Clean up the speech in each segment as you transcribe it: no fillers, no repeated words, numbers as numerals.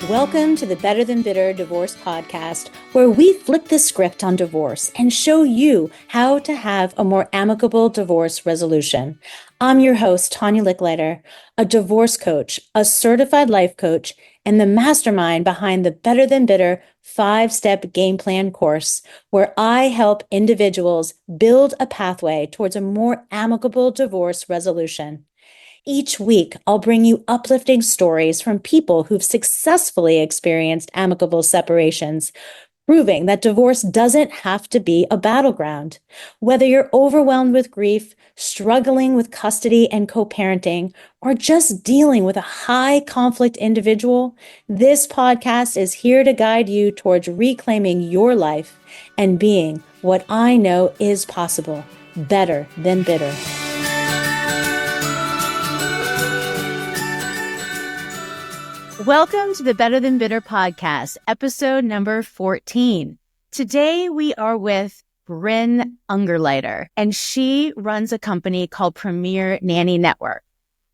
Welcome to the Better Than Bitter Divorce Podcast, where we flip the script on divorce and show you how to have a more amicable divorce resolution. I'm your host, Tanya Licklider, a divorce coach, a certified life coach, and the mastermind behind the Better Than Bitter 5-step game plan course, where I help individuals build a pathway towards a more amicable divorce resolution. Each week, I'll bring you uplifting stories from people who've successfully experienced amicable separations, proving that divorce doesn't have to be a battleground. Whether you're overwhelmed with grief, struggling with custody and co-parenting, or just dealing with a high conflict individual, this podcast is here to guide you towards reclaiming your life and being what I know is possible, better than bitter. Welcome to the Better Than Bitter podcast, episode number 14. Today we are with Brynn Ungerleider, and she runs a company called Premier Nanny Network.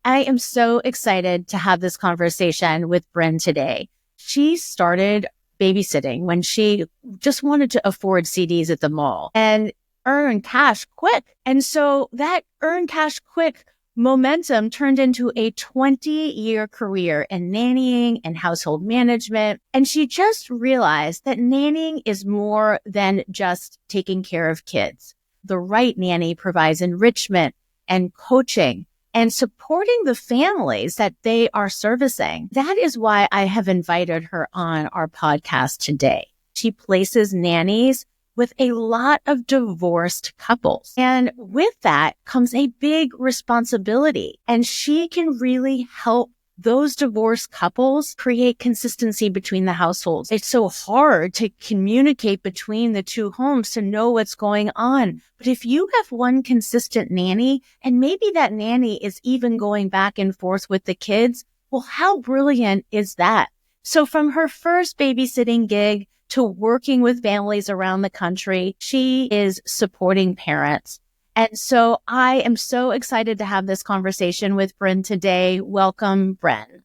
I am so excited to have this conversation with Brynn today. She started babysitting when she just wanted to afford CDs at the mall and earn cash quick. And so that earn cash quick momentum turned into a 20-year career in nannying and household management. And she just realized that nannying is more than just taking care of kids. The right nanny provides enrichment and coaching and supporting the families that they are servicing. That is why I have invited her on our podcast today. She places nannies with a lot of divorced couples. And with that comes a big responsibility. And she can really help those divorced couples create consistency between the households. It's so hard to communicate between the two homes to know what's going on. But if you have one consistent nanny, and maybe that nanny is even going back and forth with the kids, well, how brilliant is that? So from her first babysitting gig to working with families around the country, she is supporting parents. And so I am so excited to have this conversation with Brynn today. Welcome, Brynn.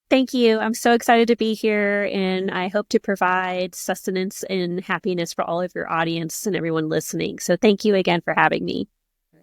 Thank you. I'm so excited to be here, and I hope to provide sustenance and happiness for all of your audience and everyone listening. So thank you again for having me.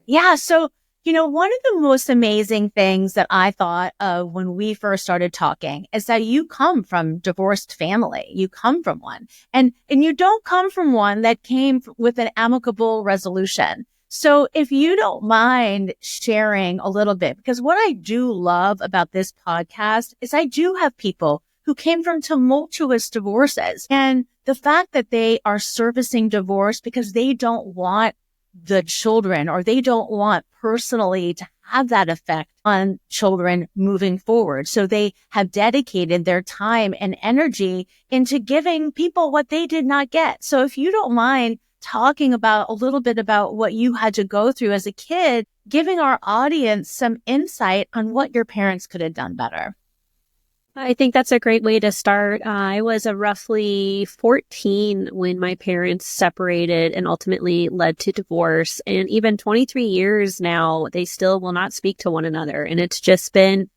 Yeah, so one of the most amazing things that I thought of when we first started talking is that you come from divorced family. You come from one, and you don't come from one that came with an amicable resolution. So if you don't mind sharing a little bit, because what I do love about this podcast is I do have people who came from tumultuous divorces, and the fact that they are servicing divorce because they don't want the children, or they don't want personally to have that effect on children moving forward. So they have dedicated their time and energy into giving people what they did not get. So if you don't mind talking about a little bit about what you had to go through as a kid, giving our audience some insight on what your parents could have done better. I think that's a great way to start. I was roughly 14 when my parents separated and ultimately led to divorce. And even 23 years now, they still will not speak to one another. And it's just been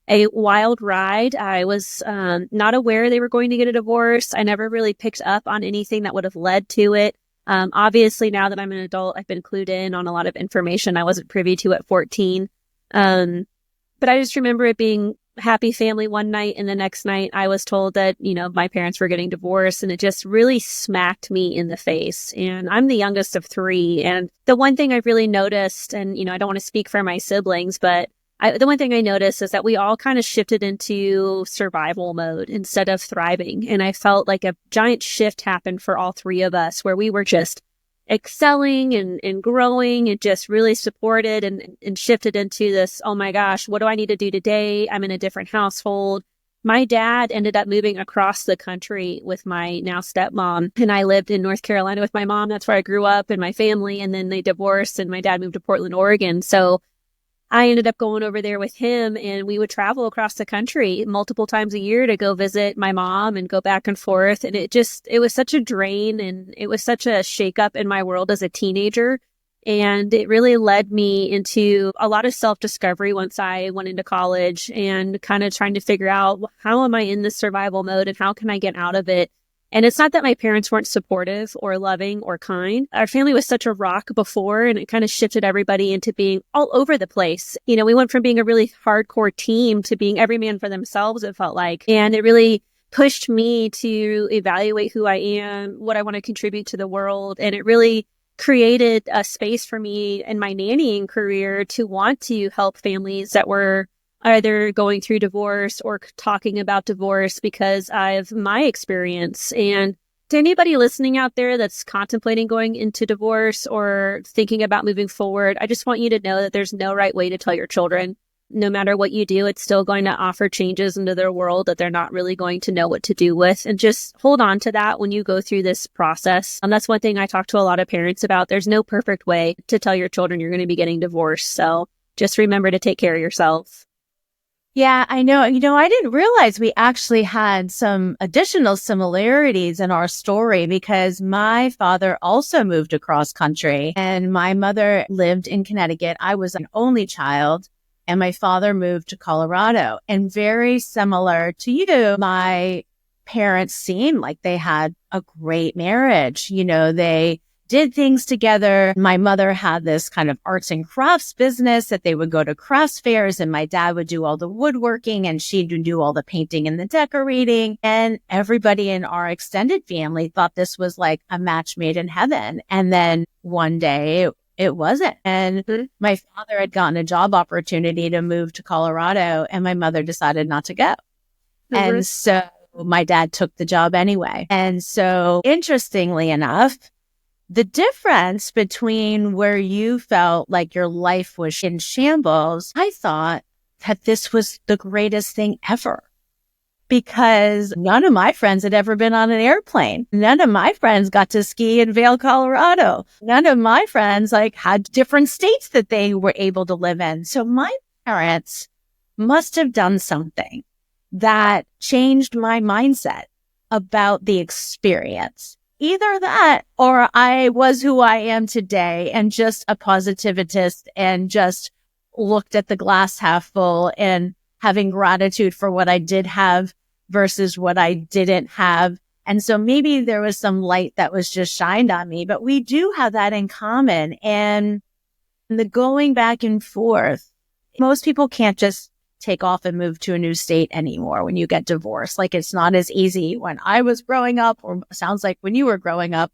a wild ride. I was not aware they were going to get a divorce. I never really picked up on anything that would have led to it. Obviously, now that I'm an adult, I've been clued in on a lot of information I wasn't privy to at 14. But I just remember it being happy family one night, and the next night I was told that, my parents were getting divorced, and it just really smacked me in the face. And I'm the youngest of 3. And the one thing I really noticed, and, I don't want to speak for my siblings, but the one thing I noticed is that we all kind of shifted into survival mode instead of thriving. And I felt like a giant shift happened for all 3 of us, where we were just excelling and growing and just really supported and shifted into this, oh my gosh, what do I need to do today? I'm in a different household. My dad ended up moving across the country with my now stepmom, and I lived in North Carolina with my mom. That's where I grew up, and my family, and then they divorced and my dad moved to Portland, Oregon. So I ended up going over there with him, and we would travel across the country multiple times a year to go visit my mom and go back and forth. And it was such a drain, and it was such a shakeup in my world as a teenager. And it really led me into a lot of self-discovery once I went into college and kind of trying to figure out, how am I in this survival mode and how can I get out of it? And it's not that my parents weren't supportive or loving or kind. Our family was such a rock before, and it kind of shifted everybody into being all over the place. We went from being a really hardcore team to being every man for themselves, it felt like. And it really pushed me to evaluate who I am, what I want to contribute to the world. And it really created a space for me in my nannying career to want to help families that were either going through divorce or talking about divorce because of my experience. And to anybody listening out there that's contemplating going into divorce or thinking about moving forward, I just want you to know that there's no right way to tell your children. No matter what you do, it's still going to offer changes into their world that they're not really going to know what to do with. And just hold on to that when you go through this process. And that's one thing I talk to a lot of parents about. There's no perfect way to tell your children you're going to be getting divorced. So just remember to take care of yourself. Yeah, I know. I didn't realize we actually had some additional similarities in our story because my father also moved across country and my mother lived in Connecticut. I was an only child. And my father moved to Colorado. And very similar to you, my parents seemed like they had a great marriage. They did things together. My mother had this kind of arts and crafts business that they would go to crafts fairs, and my dad would do all the woodworking and she'd do all the painting and the decorating. And everybody in our extended family thought this was like a match made in heaven. And then one day it wasn't. And my father had gotten a job opportunity to move to Colorado and my mother decided not to go. And so my dad took the job anyway. And so interestingly enough, the difference between where you felt like your life was in shambles, I thought that this was the greatest thing ever. Because none of my friends had ever been on an airplane. None of my friends got to ski in Vail, Colorado. None of my friends had different states that they were able to live in. So my parents must have done something that changed my mindset about the experience. Either that or I was who I am today and just a positivist and just looked at the glass half full and having gratitude for what I did have versus what I didn't have. And so maybe there was some light that was just shined on me, but we do have that in common. And the going back and forth, most people can't just take off and move to a new state anymore when you get divorced. It's not as easy when I was growing up, or sounds like when you were growing up,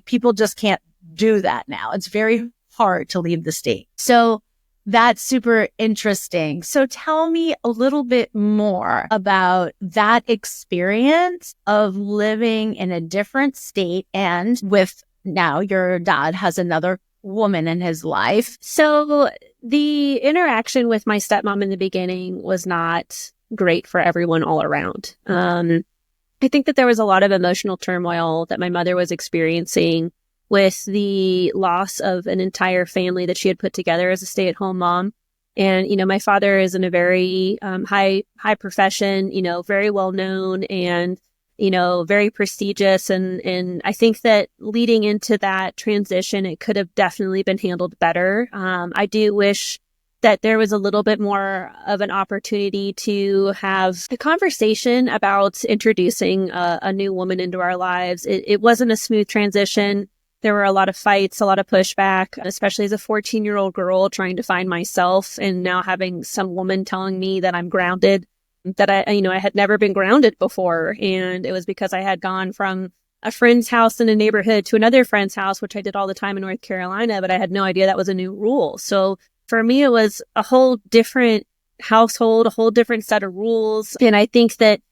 people just can't do that now. It's very hard to leave the state. So that's super interesting. So tell me a little bit more about that experience of living in a different state and with now your dad has another woman in his life. So the interaction with my stepmom in the beginning was not great for everyone all around. I think that there was a lot of emotional turmoil that my mother was experiencing with the loss of an entire family that she had put together as a stay-at-home mom. And, my father is in a very high profession, very well known and, very prestigious. And I think that leading into that transition, it could have definitely been handled better. I do wish that there was a little bit more of an opportunity to have a conversation about introducing a new woman into our lives. It wasn't a smooth transition. There were a lot of fights, a lot of pushback, especially as a 14-year-old girl trying to find myself and now having some woman telling me that I'm grounded, that I had never been grounded before. And it was because I had gone from a friend's house in a neighborhood to another friend's house, which I did all the time in North Carolina, but I had no idea that was a new rule. So for me, it was a whole different household, a whole different set of rules. And I think that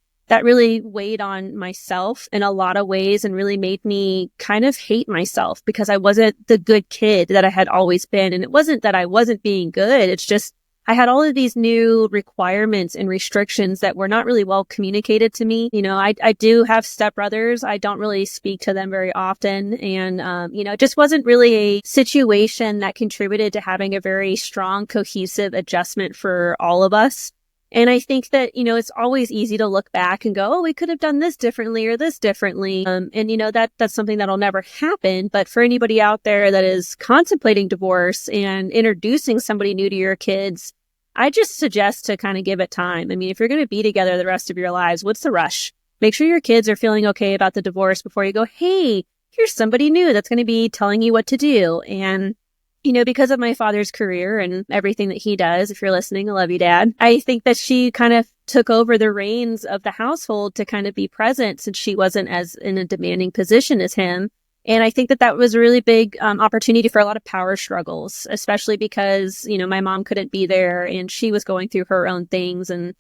really weighed on myself in a lot of ways and really made me kind of hate myself because I wasn't the good kid that I had always been. And it wasn't that I wasn't being good. It's just I had all of these new requirements and restrictions that were not really well communicated to me. I do have stepbrothers. I don't really speak to them very often. And, it just wasn't really a situation that contributed to having a very strong, cohesive adjustment for all of us. And I think that, it's always easy to look back and go, oh, we could have done this differently or this differently. And, that's something that'll never happen. But for anybody out there that is contemplating divorce and introducing somebody new to your kids, I just suggest to kind of give it time. I mean, if you're going to be together the rest of your lives, what's the rush? Make sure your kids are feeling okay about the divorce before you go, hey, here's somebody new that's going to be telling you what to do. And because of my father's career and everything that he does, if you're listening, I love you, Dad. I think that she kind of took over the reins of the household to kind of be present since she wasn't as in a demanding position as him. And I think that was a really big opportunity for a lot of power struggles, especially because, my mom couldn't be there and she was going through her own things and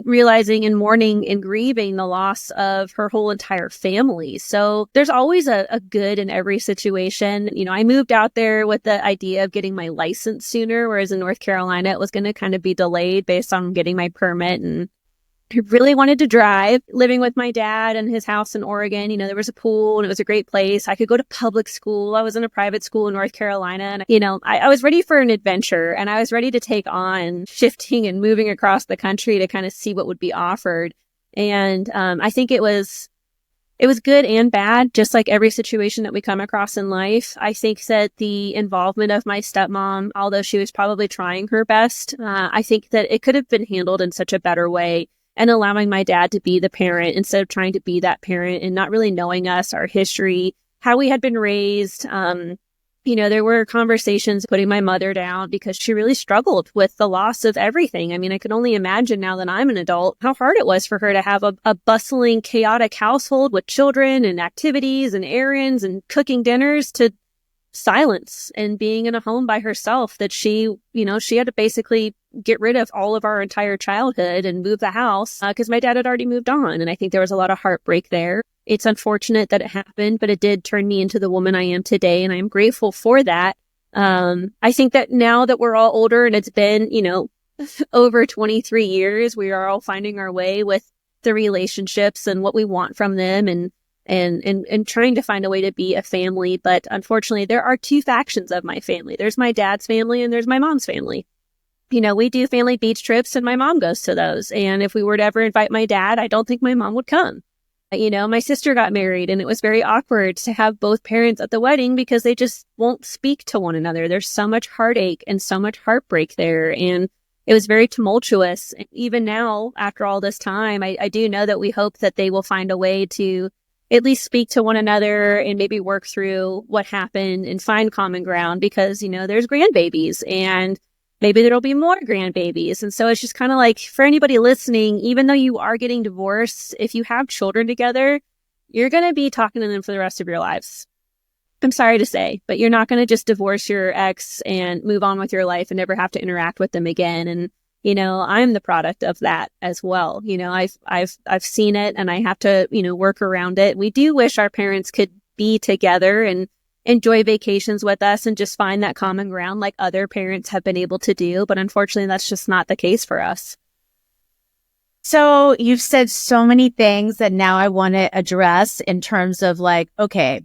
realizing and mourning and grieving the loss of her whole entire family. So there's always a good in every situation. I moved out there with the idea of getting my license sooner, whereas in North Carolina, it was going to kind of be delayed based on getting my permit. And I really wanted to drive. Living with my dad in his house in Oregon, there was a pool and it was a great place. I could go to public school. I was in a private school in North Carolina. And, I was ready for an adventure and I was ready to take on shifting and moving across the country to kind of see what would be offered. And I think it was good and bad, just like every situation that we come across in life. I think that the involvement of my stepmom, although she was probably trying her best, I think that it could have been handled in such a better way. And allowing my dad to be the parent instead of trying to be that parent and not really knowing us, our history, how we had been raised. There were conversations putting my mother down because she really struggled with the loss of everything. I mean, I can only imagine now that I'm an adult how hard it was for her to have a bustling, chaotic household with children and activities and errands and cooking dinners to silence and being in a home by herself that she had to basically get rid of all of our entire childhood and move the house because my dad had already moved on. And I think there was a lot of heartbreak there. It's unfortunate that it happened, but it did turn me into the woman I am today. And I'm grateful for that. I think that now that we're all older and it's been, over 23 years, we are all finding our way with the relationships and what we want from them and trying to find a way to be a family. But unfortunately, there are two factions of my family. There's my dad's family and there's my mom's family. We do family beach trips and my mom goes to those. And if we were to ever invite my dad, I don't think my mom would come. My sister got married and it was very awkward to have both parents at the wedding because they just won't speak to one another. There's so much heartache and so much heartbreak there. And it was very tumultuous. And even now, after all this time, I do know that we hope that they will find a way to at least speak to one another and maybe work through what happened and find common ground because, there's grandbabies and maybe there'll be more grandbabies. And so it's just kind of like for anybody listening, even though you are getting divorced, if you have children together, you're going to be talking to them for the rest of your lives. I'm sorry to say, but you're not going to just divorce your ex and move on with your life and never have to interact with them again. And I'm the product of that as well. I've seen it and I have to, work around it. We do wish our parents could be together and enjoy vacations with us and just find that common ground like other parents have been able to do. But unfortunately, that's just not the case for us. So you've said so many things that now I want to address in terms of okay,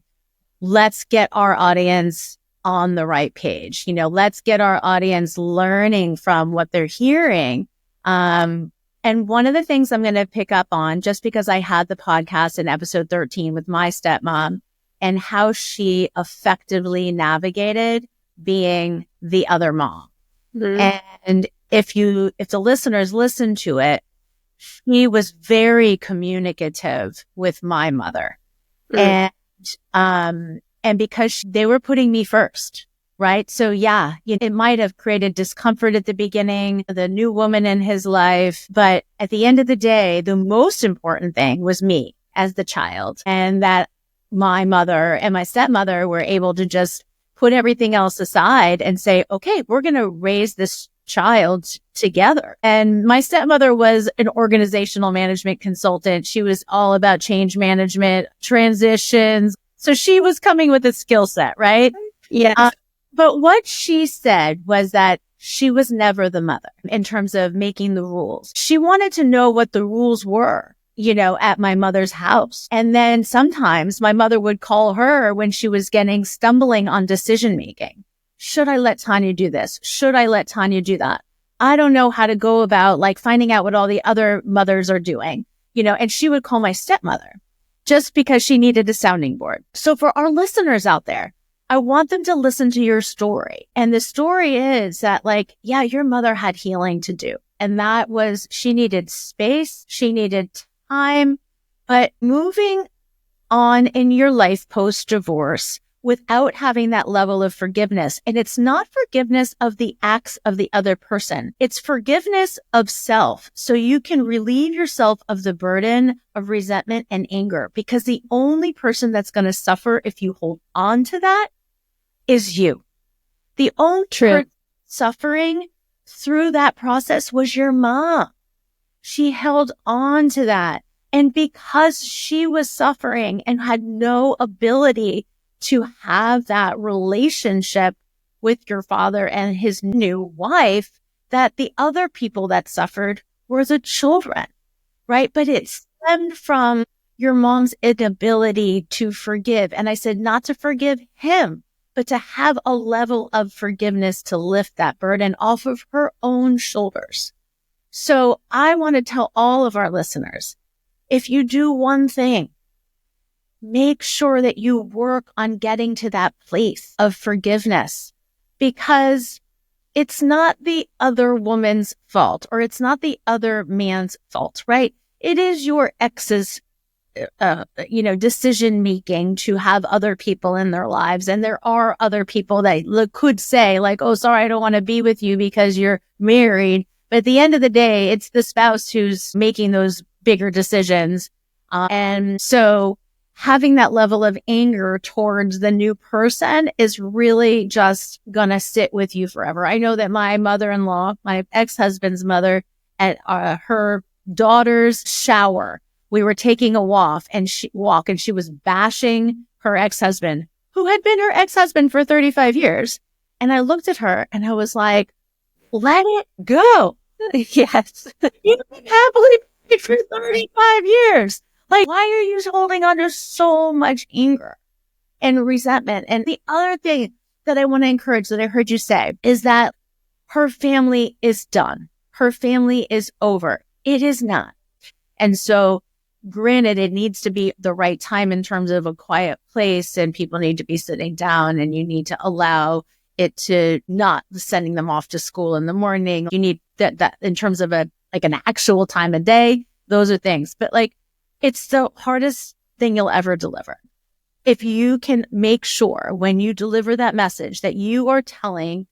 let's get our audience on the right page. Let's get our audience learning from what they're hearing. And one of the things I'm going to pick up on, just because I had the podcast in episode 13 with my stepmom and how she effectively navigated being the other mom. Mm-hmm. And if the listeners listen to it, she was very communicative with my mother. Mm-hmm. And because they were putting me first, right? So yeah, it might have created discomfort at the beginning, the new woman in his life. But at the end of the day, the most important thing was me as the child, and that my mother and my stepmother were able to just put everything else aside and say, okay, we're going to raise this child together. And my stepmother was an organizational management consultant. She was all about change management, transitions. So she was coming with a skill set, right? Yeah. But what she said was that she was never the mother in terms of making the rules. She wanted to know what the rules were, at my mother's house. And then sometimes my mother would call her when she was stumbling on decision making. Should I let Tanya do this? Should I let Tanya do that? I don't know how to go about like finding out what all the other mothers are doing, and she would call my stepmother just because she needed a sounding board. So for our listeners out there, I want them to listen to your story. And the story is that like, yeah, your mother had healing to do. And that was, she needed space, she needed time, but moving on in your life post-divorce without having that level of forgiveness. And it's not forgiveness of the acts of the other person. It's forgiveness of self. So you can relieve yourself of the burden of resentment and anger, because the only person that's going to suffer if you hold on to that is you. The only person suffering through that process was your mom. She held on to that. And because she was suffering and had no ability to have that relationship with your father and his new wife, that the other people that suffered were the children, right? But it stemmed from your mom's inability to forgive. And I said not to forgive him, but to have a level of forgiveness to lift that burden off of her own shoulders. So I want to tell all of our listeners, if you do one thing, make sure that you work on getting to that place of forgiveness, because it's not the other woman's fault, or it's not the other man's fault, right? It is your ex's decision making to have other people in their lives. And there are other people that could say like, oh, sorry, I don't want to be with you because you're married. But at the end of the day, it's the spouse who's making those bigger decisions. And so having that level of anger towards the new person is really just gonna sit with you forever. I know that my mother-in-law, my ex-husband's mother, at her daughter's shower, we were taking a walk and she was bashing her ex-husband, who had been her ex-husband for 35 years. And I looked at her and I was like, let it go. Yes. You've been happily married for 35 years. Like, why are you holding on to so much anger and resentment? And the other thing that I want to encourage that I heard you say is that her family is done. Her family is over. It is not. And so granted, it needs to be the right time in terms of a quiet place, and people need to be sitting down, and you need to allow it to not sending them off to school in the morning. You need that in terms of an actual time of day. Those are things. But like, it's the hardest thing you'll ever deliver. If you can make sure when you deliver that message that you are telling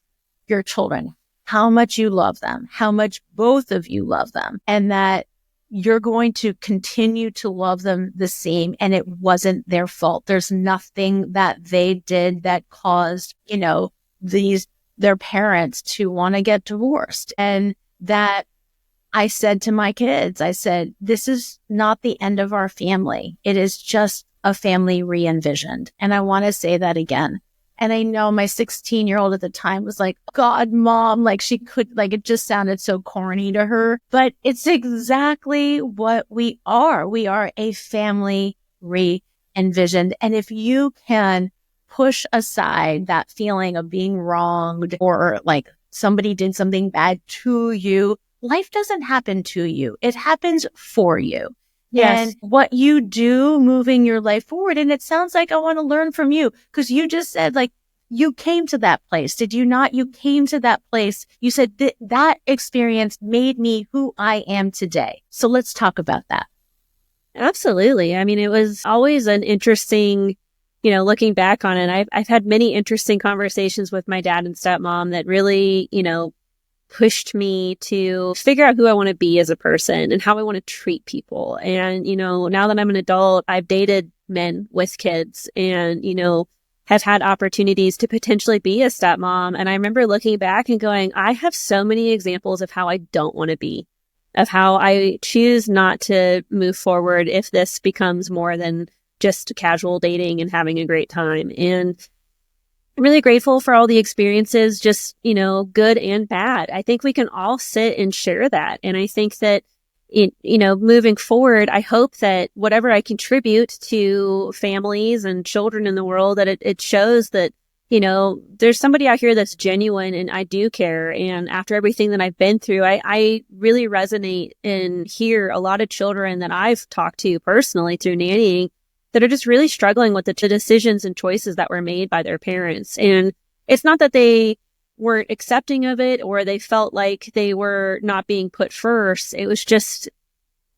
your children how much you love them, how much both of you love them, and that you're going to continue to love them the same, and it wasn't their fault. There's nothing that they did that caused, their parents to want to get divorced. And that I said to my kids, I said, this is not the end of our family. It is just a family re-envisioned. And I want to say that again. And I know my 16-year-old at the time was like, God, Mom, like she could, like, it just sounded so corny to her. But it's exactly what we are. We are a family re-envisioned. And if you can push aside that feeling of being wronged, or like somebody did something bad to you, life doesn't happen to you. It happens for you. Yes. And what you do moving your life forward. And it sounds like I want to learn from you, because you just said like you came to that place. Did you not? You came to that place. You said that experience made me who I am today. So let's talk about that. Absolutely. I mean, it was always an interesting, looking back on it, I've had many interesting conversations with my dad and stepmom that really, pushed me to figure out who I want to be as a person and how I want to treat people. And, now that I'm an adult, I've dated men with kids and, have had opportunities to potentially be a stepmom. And I remember looking back and going, I have so many examples of how I don't want to be, of how I choose not to move forward if this becomes more than just casual dating and having a great time. And I'm really grateful for all the experiences, just, good and bad. I think we can all sit and share that. And I think that, moving forward, I hope that whatever I contribute to families and children in the world, that it shows that, there's somebody out here that's genuine and I do care. And after everything that I've been through, I really resonate and hear a lot of children that I've talked to personally through nannying that are just really struggling with the decisions and choices that were made by their parents. And it's not that they weren't accepting of it or they felt like they were not being put first. It was just,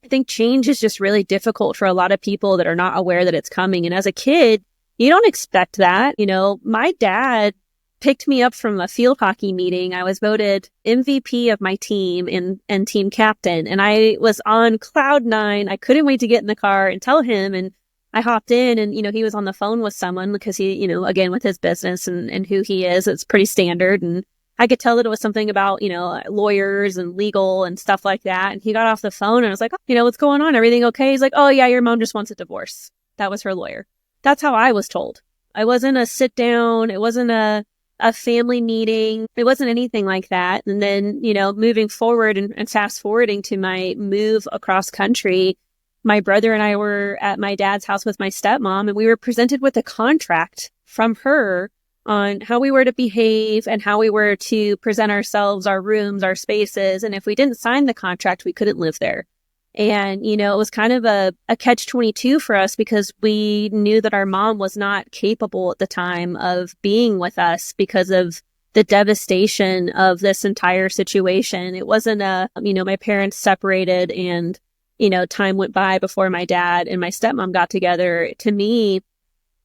I think change is just really difficult for a lot of people that are not aware that it's coming. And as a kid, you don't expect that. My dad picked me up from a field hockey meeting. I was voted MVP of my team and team captain. And I was on cloud nine. I couldn't wait to get in the car and tell him. And I hopped in and, he was on the phone with someone because he, again, with his business and who he is, it's pretty standard. And I could tell that it was something about, lawyers and legal and stuff like that. And he got off the phone and I was like, oh, what's going on? Everything okay? He's like, oh yeah, your mom just wants a divorce. That was her lawyer. That's how I was told. I wasn't a sit down. It wasn't a family meeting. It wasn't anything like that. And then, moving forward and fast forwarding to my move across country, my brother and I were at my dad's house with my stepmom, and we were presented with a contract from her on how we were to behave and how we were to present ourselves, our rooms, our spaces. And if we didn't sign the contract, we couldn't live there. And, it was kind of a catch-22 for us because we knew that our mom was not capable at the time of being with us because of the devastation of this entire situation. It wasn't my parents separated and, time went by before my dad and my stepmom got together. To me,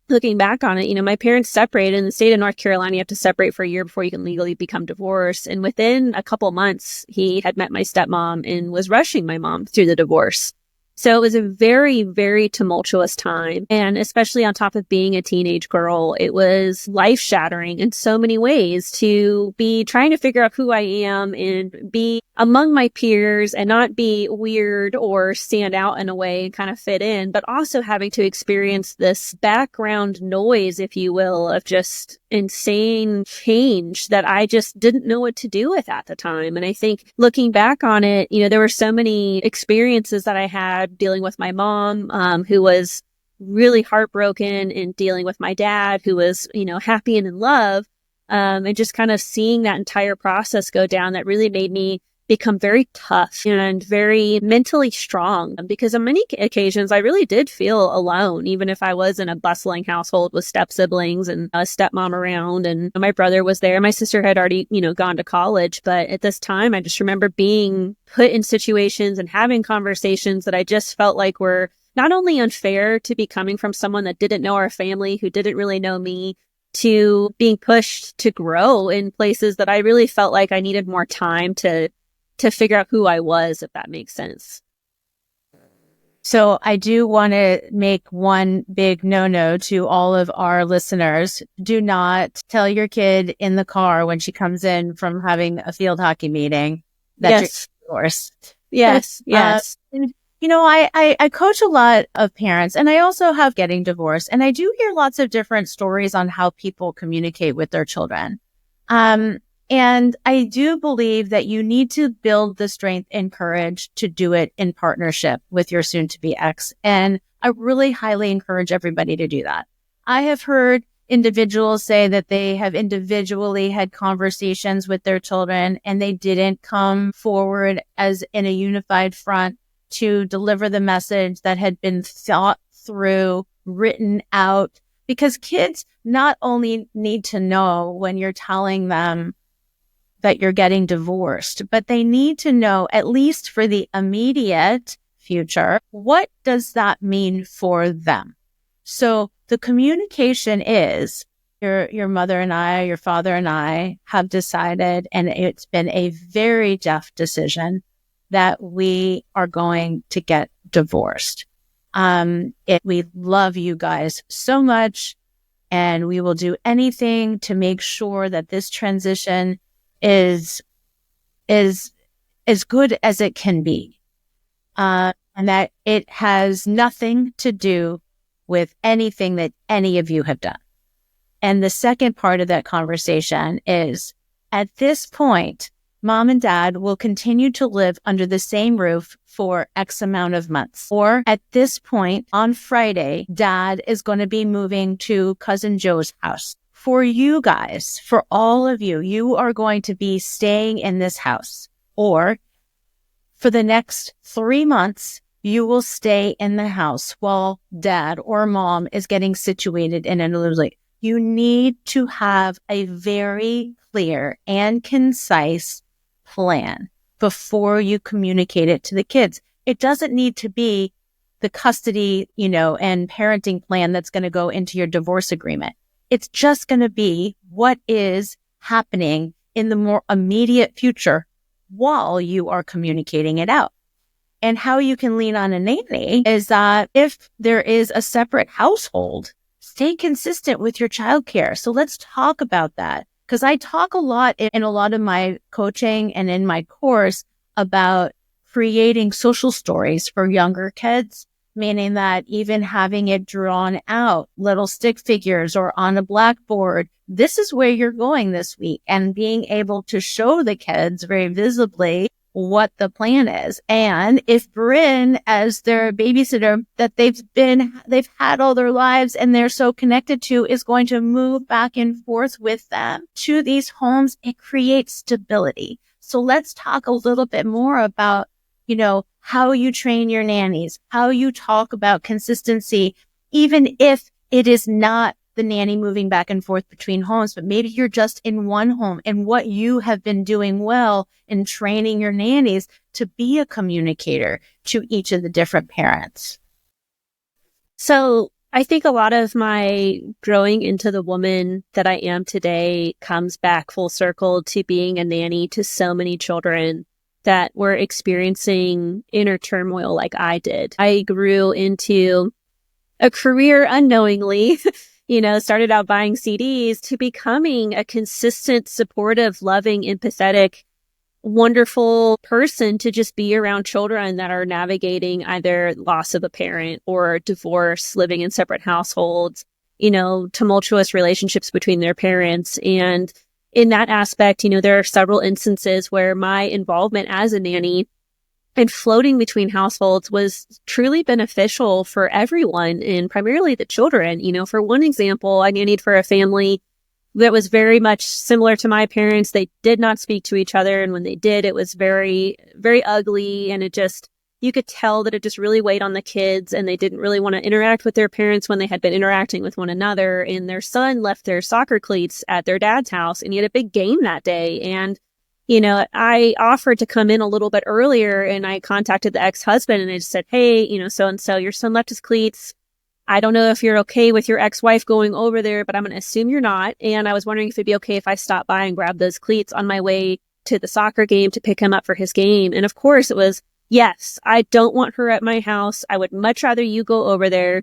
looking back on it, my parents separated. In the state of North Carolina, you have to separate for a year before you can legally become divorced. And within a couple months, he had met my stepmom and was rushing my mom through the divorce. So it was a very, very tumultuous time. And especially on top of being a teenage girl, it was life shattering in so many ways to be trying to figure out who I am and be among my peers and not be weird or stand out in a way and kind of fit in, but also having to experience this background noise, if you will, of just insane change that I just didn't know what to do with at the time. And I think looking back on it, there were so many experiences that I had dealing with my mom, who was really heartbroken, and dealing with my dad, who was, happy and in love, and just kind of seeing that entire process go down that really made me become very tough and very mentally strong, because on many occasions I really did feel alone, even if I was in a bustling household with step siblings and a stepmom around, and my brother was there. My sister had already, gone to college. But at this time, I just remember being put in situations and having conversations that I just felt like were not only unfair to be coming from someone that didn't know our family, who didn't really know me, to being pushed to grow in places that I really felt like I needed more time to figure out who I was, if that makes sense. So I do want to make one big no-no to all of our listeners. Do not tell your kid in the car when she comes in from having a field hockey meeting that Yes. you're divorced. Yes. Yes. I coach a lot of parents, and I also have getting divorced, and I do hear lots of different stories on how people communicate with their children. And I do believe that you need to build the strength and courage to do it in partnership with your soon-to-be ex. And I really highly encourage everybody to do that. I have heard individuals say that they have individually had conversations with their children and they didn't come forward as in a unified front to deliver the message that had been thought through, written out, because kids not only need to know when you're telling them that you're getting divorced, but they need to know, at least for the immediate future, what does that mean for them? So the communication is, your mother and I, your father and I have decided, and it's been a very tough decision, that we are going to get divorced. We love you guys so much, and we will do anything to make sure that this transition is as good as it can be, and that it has nothing to do with anything that any of you have done. And the second part of that conversation is, at this point, mom and dad will continue to live under the same roof for X amount of months. Or at this point, on Friday, dad is going to be moving to cousin Joe's house for you guys, for all of you, you are going to be staying in this house, or for the next 3 months, you will stay in the house while dad or mom is getting situated in another place. You need to have a very clear and concise plan before you communicate it to the kids. It doesn't need to be the custody, and parenting plan that's going to go into your divorce agreement. It's just going to be what is happening in the more immediate future while you are communicating it out. And how you can lean on a nanny is that if there is a separate household, stay consistent with your childcare. So let's talk about that, because I talk a lot in a lot of my coaching and in my course about creating social stories for younger kids, meaning that even having it drawn out, little stick figures or on a blackboard, this is where you're going this week, and being able to show the kids very visibly what the plan is. And if Brynn, as their babysitter that they've had all their lives and they're so connected to, is going to move back and forth with them to these homes, it creates stability. So let's talk a little bit more about, how you train your nannies, how you talk about consistency, even if it is not the nanny moving back and forth between homes, but maybe you're just in one home, and what you have been doing well in training your nannies to be a communicator to each of the different parents. So I think a lot of my growing into the woman that I am today comes back full circle to being a nanny to so many children that were experiencing inner turmoil like I did. I grew into a career unknowingly, started out buying CDs to becoming a consistent, supportive, loving, empathetic, wonderful person to just be around children that are navigating either loss of a parent or divorce, living in separate households, tumultuous relationships between their parents. And in that aspect, there are several instances where my involvement as a nanny and floating between households was truly beneficial for everyone, and primarily the children. For one example, I nannied for a family that was very much similar to my parents. They did not speak to each other, and when they did, it was very, very ugly, and you could tell that it just really weighed on the kids, and they didn't really want to interact with their parents when they had been interacting with one another. And their son left their soccer cleats at their dad's house, and he had a big game that day. And, I offered to come in a little bit earlier, and I contacted the ex-husband, and I just said, hey, so-and-so, your son left his cleats. I don't know if you're okay with your ex-wife going over there, but I'm going to assume you're not. And I was wondering if it'd be okay if I stopped by and grabbed those cleats on my way to the soccer game to pick him up for his game. And of course it was, yes, I don't want her at my house. I would much rather you go over there.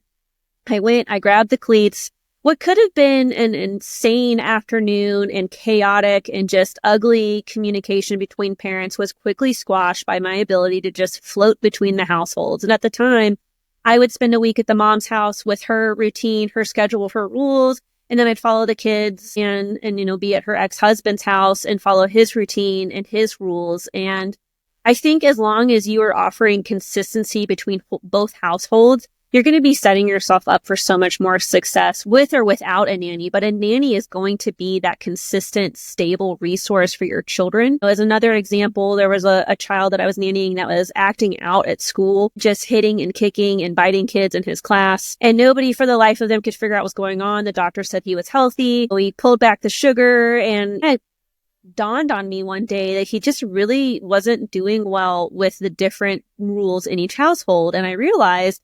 I went, I grabbed the cleats. What could have been an insane afternoon and chaotic and just ugly communication between parents was quickly squashed by my ability to just float between the households. And at the time, I would spend a week at the mom's house with her routine, her schedule, her rules, and then I'd follow the kids and be at her ex-husband's house and follow his routine and his rules. And I think as long as you are offering consistency between both households, you're going to be setting yourself up for so much more success with or without a nanny. But a nanny is going to be that consistent, stable resource for your children. As another example, there was a child that I was nannying that was acting out at school, just hitting and kicking and biting kids in his class. And nobody for the life of them could figure out what's going on. The doctor said he was healthy. We pulled back the sugar, and it dawned on me one day that he just really wasn't doing well with the different rules in each household. And I realized,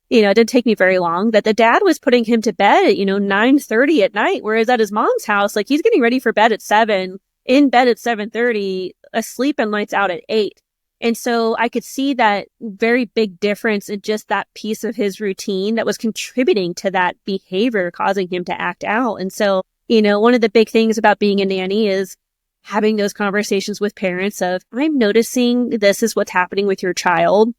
it didn't take me very long, that the dad was putting him to bed at, 9:30 at night, whereas at his mom's house, he's getting ready for bed at 7, in bed at 7:30, asleep and lights out at 8. And so I could see that very big difference in just that piece of his routine that was contributing to that behavior, causing him to act out. And so, one of the big things about being a nanny is having those conversations with parents of, I'm noticing this is what's happening with your child.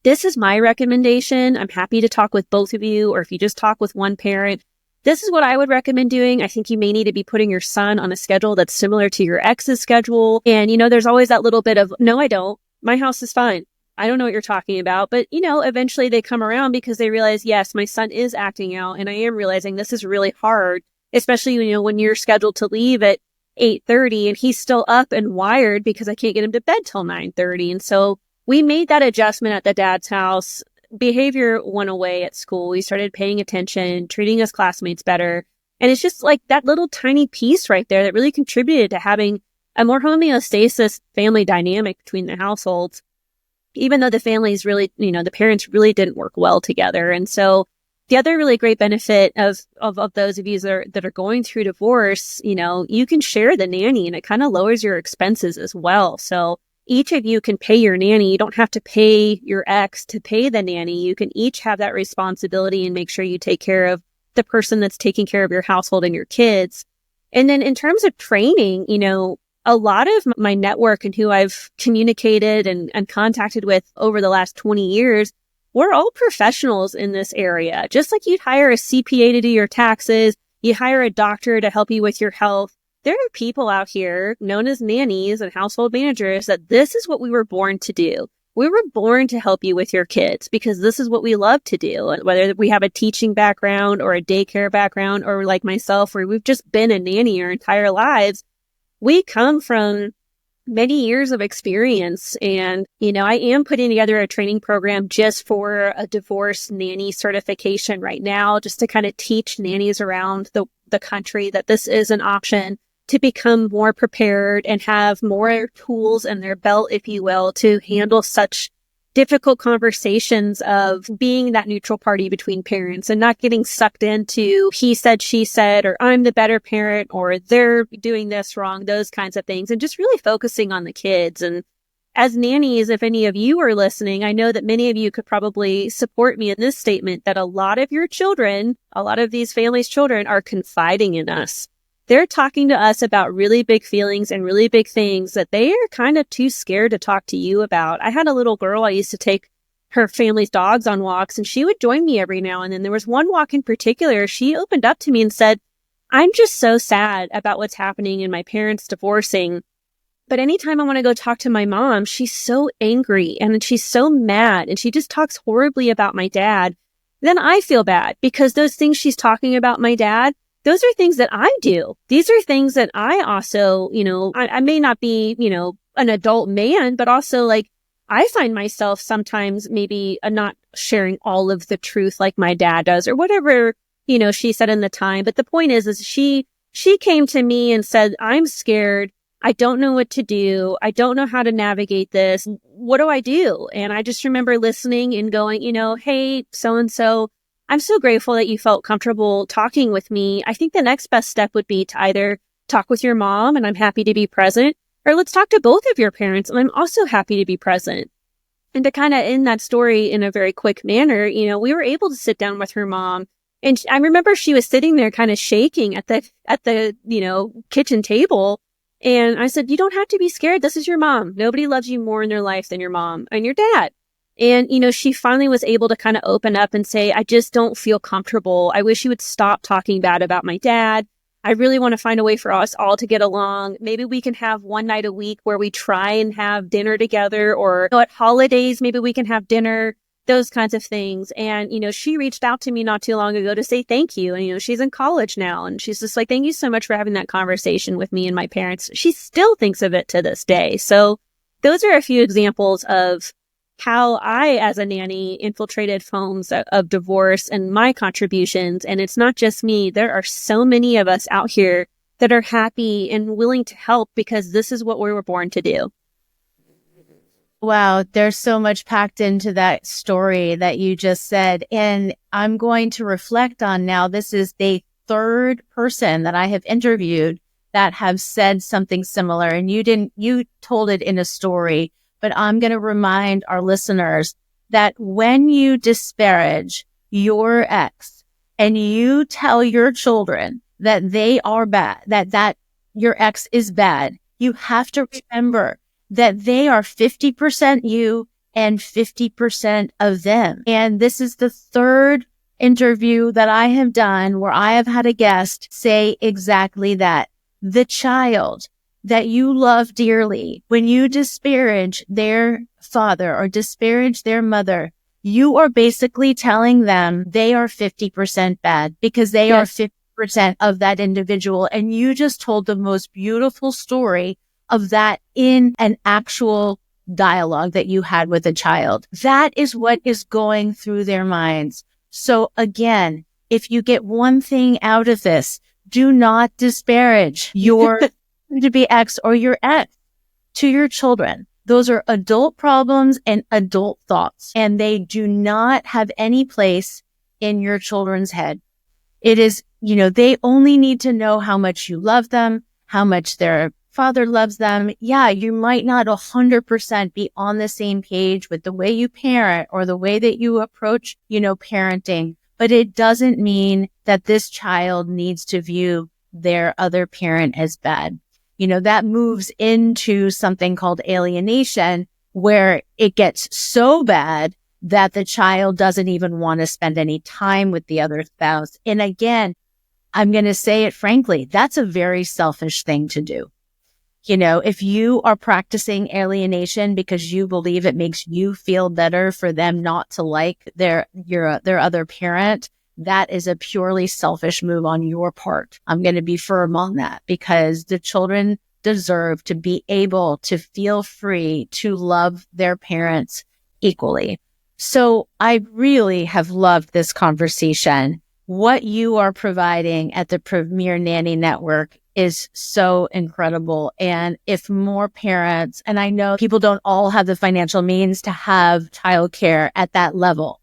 This is my recommendation. I'm happy to talk with both of you, or if you just talk with one parent, this is what I would recommend doing. I think you may need to be putting your son on a schedule that's similar to your ex's schedule. And, there's always that little bit of, no, I don't. My house is fine. I don't know what you're talking about. But, eventually they come around because they realize, yes, my son is acting out, and I am realizing this is really hard. especially, when you're scheduled to leave at 8:30 and he's still up and wired because I can't get him to bed till 9:30. And so we made that adjustment at the dad's house. Behavior went away at school. We started paying attention, treating us classmates better. And it's just like that little tiny piece right there that really contributed to having a more homeostasis family dynamic between the households, even though the families really, the parents really didn't work well together. And so the other really great benefit of those of you that are going through divorce, you can share the nanny, and it kind of lowers your expenses as well. So each of you can pay your nanny. You don't have to pay your ex to pay the nanny. You can each have that responsibility and make sure you take care of the person that's taking care of your household and your kids. And then in terms of training, a lot of my network and who I've communicated and contacted with over the last 20 years, we're all professionals in this area. Just like you'd hire a CPA to do your taxes, you hire a doctor to help you with your health. There are people out here known as nannies and household managers that this is what we were born to do. We were born to help you with your kids because this is what we love to do. And whether we have a teaching background or a daycare background, or like myself, where we've just been a nanny our entire lives, we come from many years of experience. And, I am putting together a training program just for a divorce nanny certification right now, just to kind of teach nannies around the country that this is an option, to become more prepared and have more tools in their belt, if you will, to handle such difficult conversations of being that neutral party between parents and not getting sucked into he said, she said, or I'm the better parent, or they're doing this wrong, those kinds of things, and just really focusing on the kids. And as nannies, if any of you are listening, I know that many of you could probably support me in this statement that a lot of your children, a lot of these families' children are confiding in us. They're talking to us about really big feelings and really big things that they are kind of too scared to talk to you about. I had a little girl, I used to take her family's dogs on walks, and she would join me every now and then. There was one walk in particular, she opened up to me and said, I'm just so sad about what's happening and my parents divorcing. But anytime I want to go talk to my mom, she's so angry and she's so mad and she just talks horribly about my dad. Then I feel bad because those things she's talking about my dad, those are things that I do. These are things that I also, I may not be, an adult man, but also like I find myself sometimes maybe not sharing all of the truth like my dad does or whatever, she said in the time. But the point is she came to me and said, I'm scared. I don't know what to do. I don't know how to navigate this. What do I do? And I just remember listening and going, hey, so-and-so, I'm so grateful that you felt comfortable talking with me. I think the next best step would be to either talk with your mom, and I'm happy to be present, or let's talk to both of your parents, and I'm also happy to be present. And to kind of end that story in a very quick manner, we were able to sit down with her mom. And I remember she was sitting there kind of shaking at the kitchen table. And I said, you don't have to be scared. This is your mom. Nobody loves you more in their life than your mom and your dad. And, she finally was able to kind of open up and say, I just don't feel comfortable. I wish you would stop talking bad about my dad. I really want to find a way for us all to get along. Maybe we can have one night a week where we try and have dinner together, or at holidays, maybe we can have dinner, those kinds of things. And, she reached out to me not too long ago to say thank you. And, she's in college now. And she's just like, thank you so much for having that conversation with me and my parents. She still thinks of it to this day. So those are a few examples of how I, as a nanny, infiltrated homes of divorce and my contributions. And it's not just me. There are so many of us out here that are happy and willing to help because this is what we were born to do. Wow, there's so much packed into that story that you just said. And I'm going to reflect on now, this is the third person that I have interviewed that have said something similar. And you told it in a story. But I'm going to remind our listeners that when you disparage your ex and you tell your children that they are bad, that your ex is bad, you have to remember that they are 50% you and 50% of them. And this is the third interview that I have done where I have had a guest say exactly that. The child that you love dearly, when you disparage their father or disparage their mother, you are basically telling them they are 50% bad because they are 50% 100% of that individual. And you just told the most beautiful story of that in an actual dialogue that you had with a child. That is what is going through their minds. So again, if you get one thing out of this, do not disparage your to be ex or your ex to your children. Those are adult problems and adult thoughts, and they do not have any place in your children's head. It is, they only need to know how much you love them, how much their father loves them. Yeah, you might not 100% be on the same page with the way you parent or the way that you approach, parenting, but it doesn't mean that this child needs to view their other parent as bad. That moves into something called alienation, where it gets so bad that the child doesn't even want to spend any time with the other spouse. And again, I'm going to say it frankly, that's a very selfish thing to do. If you are practicing alienation because you believe it makes you feel better for them not to like their other parent, that is a purely selfish move on your part. I'm going to be firm on that, because the children deserve to be able to feel free to love their parents equally. So I really have loved this conversation. What you are providing at the Premier Nanny Network is so incredible. And if more parents, and I know people don't all have the financial means to have childcare at that level,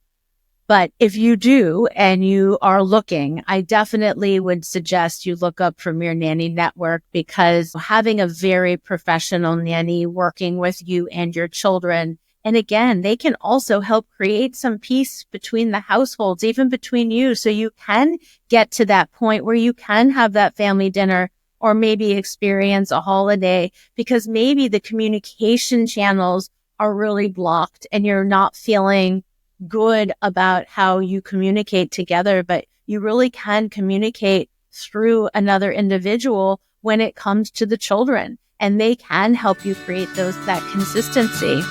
but if you do and you are looking, I definitely would suggest you look up Premier Nanny Network, because having a very professional nanny working with you and your children, and again, they can also help create some peace between the households, even between you, so you can get to that point where you can have that family dinner or maybe experience a holiday, because maybe the communication channels are really blocked and you're not feeling good about how you communicate together, but you really can communicate through another individual when it comes to the children, and they can help you create that consistency.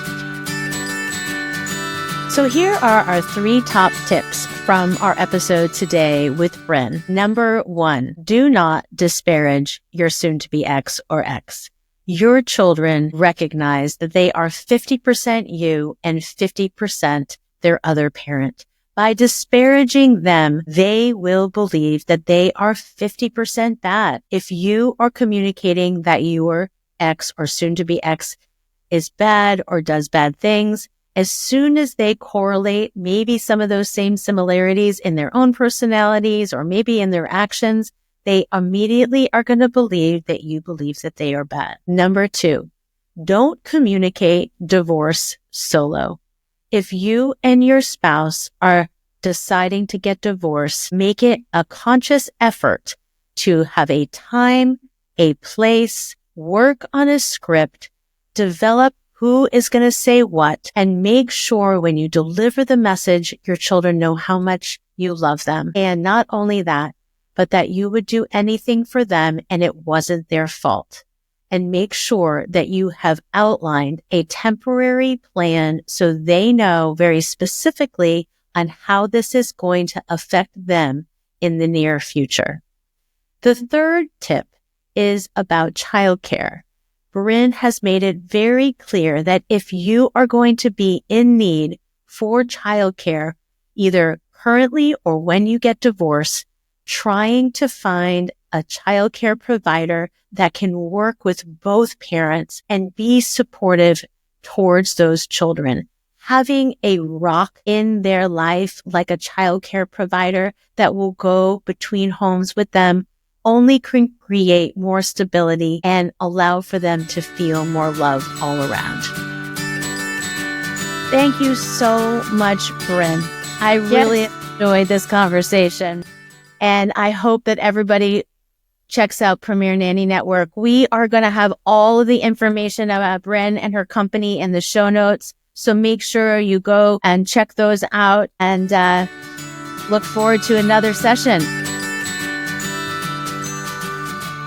So here are our 3 top tips from our episode today with Brynn. Number 1, do not disparage your soon-to-be ex or ex. Your children recognize that they are 50% you and 50% their other parent. By disparaging them, they will believe that they are 50% bad. If you are communicating that your ex or soon-to-be ex is bad or does bad things, as soon as they correlate maybe some of those same similarities in their own personalities or maybe in their actions, they immediately are going to believe that you believe that they are bad. Number 2, don't communicate divorce solo. If you and your spouse are deciding to get divorced, make it a conscious effort to have a time, a place, work on a script, develop who is going to say what, and make sure when you deliver the message, your children know how much you love them. And not only that, but that you would do anything for them and it wasn't their fault. And make sure that you have outlined a temporary plan so they know very specifically on how this is going to affect them in the near future. The third tip is about childcare. Brynn has made it very clear that if you are going to be in need for childcare, either currently or when you get divorced, trying to find a childcare provider that can work with both parents and be supportive towards those children. Having a rock in their life like a childcare provider that will go between homes with them only can create more stability and allow for them to feel more love all around. Thank you so much, Brynn. I really enjoyed this conversation, and I hope that everybody checks out Premier Nanny Network. We are going to have all of the information about Brynn and her company in the show notes, so make sure you go and check those out, and look forward to another session.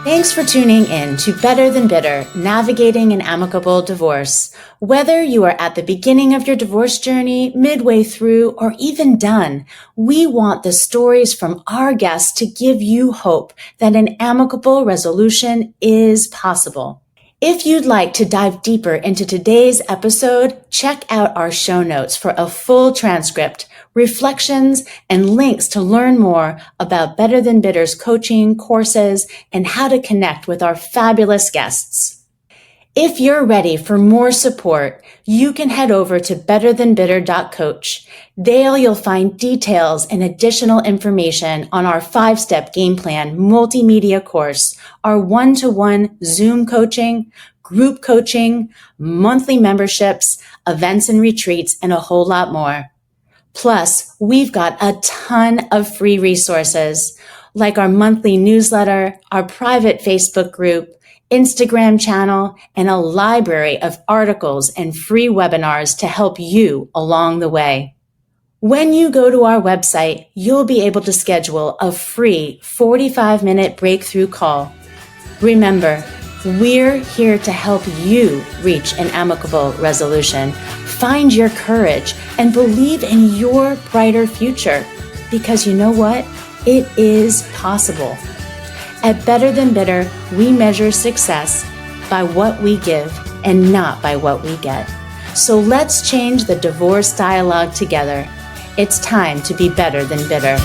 Thanks for tuning in to Better Than Bitter, Navigating an Amicable Divorce. Whether you are at the beginning of your divorce journey, midway through, or even done, we want the stories from our guests to give you hope that an amicable resolution is possible. If you'd like to dive deeper into today's episode, check out our show notes for a full transcript, reflections, and links to learn more about Better Than Bitter's coaching, courses, and how to connect with our fabulous guests. If you're ready for more support, you can head over to betterthanbitter.coach. There you'll find details and additional information on our 5-step game plan multimedia course, our one-to-one Zoom coaching, group coaching, monthly memberships, events and retreats, and a whole lot more. Plus, we've got a ton of free resources like our monthly newsletter, our private Facebook group, Instagram channel, and a library of articles and free webinars to help you along the way. When you go to our website, you'll be able to schedule a free 45-minute breakthrough call. Remember, we're here to help you reach an amicable resolution, find your courage, and believe in your brighter future. Because you know what? It is possible. At Better Than Bitter, we measure success by what we give and not by what we get. So let's change the divorce dialogue together. It's time to be better than bitter.